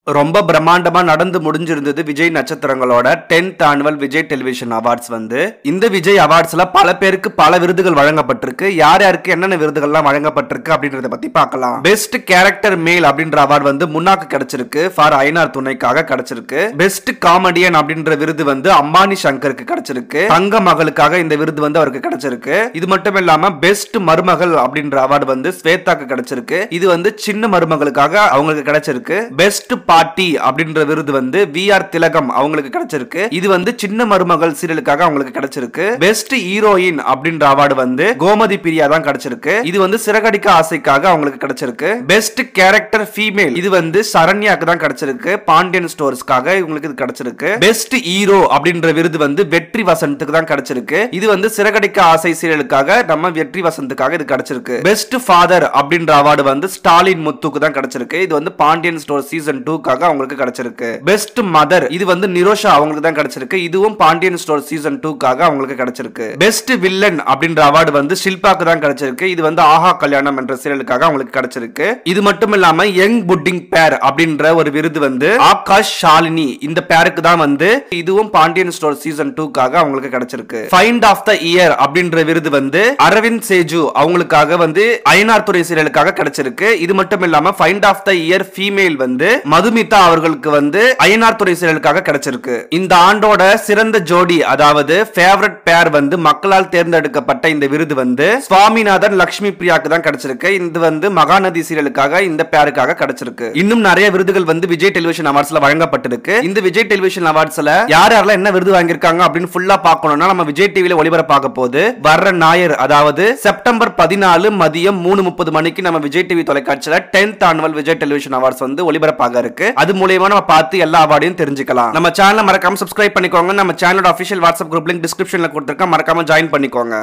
ரொம்ப பிரம்மாண்டமா நடந்து முடிஞ்சிருந்தது விஜய் நட்சத்திரங்களோட 10th annual Vijay television awards வந்து. இந்த விஜய் அவார்ட்ஸ்ல பல பேருக்கு பல விருதுகள் வழங்கப்பட்டிருக்கு. யார் யாருக்கு என்னென்ன விருதுகள்லாம் வழங்கப்பட்டிருக்கு அப்படின்றத பத்தி பார்க்கலாம். பெஸ்ட் கேரக்டர் மேல் அப்படின்ற அவார்டு வந்து முன்னாக்கு கிடைச்சிருக்கு, ஃபார் ஐநார் துணைக்காக கிடைச்சிருக்கு. பெஸ்ட் காமெடியன் அப்படின்ற விருது வந்து அம்பானி சங்கருக்கு கிடைச்சிருக்கு. தங்க மகளுக்காக இந்த விருது வந்து அவருக்கு கிடைச்சிருக்கு. இது மட்டும் இல்லாம பெஸ்ட் மருமகள் அப்படின்ற அவார்டு வந்து ஸ்வேதாக்கு கிடைச்சிருக்கு. இது வந்து சின்ன மருமகளுக்காக அவங்களுக்கு கிடைச்சிருக்கு. பெஸ்ட் பாட்டி அப்படின்ற விருது வந்து விஆர் திலகம் அவங்களுக்கு கிடைச்சிருக்கு. இது வந்து சின்ன மருமகள் சீரியலுக்காக அவங்களுக்கு கிடைச்சிருக்கு. பெஸ்ட் ஹீரோயின் அப்படின்ற அவார்டு வந்து கோமதி பிரியா தான் கிடைச்சிருக்கு. இது வந்து சிறகடிக்க ஆசைக்காக அவங்களுக்கு கிடைச்சிருக்கு. பெஸ்ட் கேரக்டர் ஃபீமேல் இது வந்து சரண்யாக்கு தான் கிடைச்சிருக்கு, பாண்டியன் ஸ்டோர்ஸ்க்காக இவங்களுக்கு இது கிடைச்சிருக்கு. பெஸ்ட் ஹீரோ அப்படின்ற விருது வந்து வெற்றி வசந்துக்கு தான் கிடைச்சிருக்கு. இது வந்து சிறகடிக்க ஆசை சீரியலுக்காக நம்ம வெற்றி வசந்துக்காக இது கிடைச்சிருக்கு. பெஸ்ட் ஃபாதர் அப்படின்ற அவார்டு வந்து ஸ்டாலின் முத்துக்கு தான் கிடைச்சிருக்கு. இது வந்து பாண்டியன் ஸ்டோர் சீசன் 2 அவங்களுக்கு கிடைச்சிருக்கு. பெஸ்ட் மதர் இது வந்து நிரோஷா அவங்களுக்கு தான் கிடைச்சிருக்கு. இதுவும் பாண்டியன் ஸ்டோர் சீசன் 2க்காக அவங்களுக்கு கிடைச்சிருக்கு. பெஸ்ட் வில்லன் அப்படின்ற அவார்டு வந்து ஷில்பாக்கு தான் கிடைச்சிருக்கு. இது வந்து ஆஹா கல்யாணம் என்ற சீரியலுக்காக அவங்களுக்கு கிடைச்சிருக்கு. இது மட்டும் இல்லாம யங் புட்டிங் பேர் அப்படின்ற ஒரு விருது வந்து ஆகாஷ் ஷாலினி இந்த பேருக்கு தான் வந்து, இதுவும் பாண்டியன் ஸ்டோர் சீசன் 2க்காக அவங்களுக்கு கிடைச்சிருக்கு. ஃபைண்ட் ஆஃப் த இயர் அப்படின்ற விருது வந்து அரவிந்த் சேஜு அவங்களுக்காக வந்து ஐநார் துறை சீரியலுக்காக கிடைச்சிருக்கு. இது மட்டும் இல்லாம find of the year female வந்து மதுமிதா அவர்களுக்கு வந்து ஐநார் துறை சீரியலுக்காக கிடைச்சிருக்கு. இந்த ஆண்டோட சிறந்த ஜோடி அதாவது ஃபேவரட் பேர் வந்து மக்களால் தேர்ந்தெடுக்கப்பட்ட இந்த விருது வந்து சுவாமிநாதன் லட்சுமி பிரியாக்கு தான் கிடைச்சிருக்கு. இது வந்து மகாநதி சீரியலுக்காக இந்த பேருக்காக கிடைச்சிருக்கு. இன்னும் நிறைய விருதுகள் வந்து விஜய் டெலிவிஷன் அவார்ட்ஸ்ல வழங்கப்பட்டிருக்கு. இந்த விஜய் டெலிவிஷன் அவார்ட்ஸ்ல யார் யாரெல்லாம் என்ன விருது வாங்கியிருக்காங்க அப்படின்னு ஃபுல்லா பார்க்கணும்னா நம்ம விஜய் டிவில ஒளிபரப்பாக போகுது. வர்ற ஞாயிறு அதாவது செப்டம்பர் 14 மதியம் 3:30 மணிக்கு நம்ம விஜய் டிவி தொலைக்காட்சியில 10th annual Vijay television awards வந்து ஒளிபரப்பாக இருக்கு. அது மூலமா நம்ம பார்த்து எல்லா அவார்டையும் தெரிஞ்சுக்கலாம். நம்ம சேனலை மறக்காம சப்ஸ்கிரைப் பண்ணிக்கோங்க. நம்ம சேனலோட அபிஷியல் வாட்ஸ்அப் குரூப் லிங்க் டிஸ்கிரிப்ஷன்ல கொடுத்திருக்கேன், மறக்காம ஜாயின் பண்ணிக்கோங்க.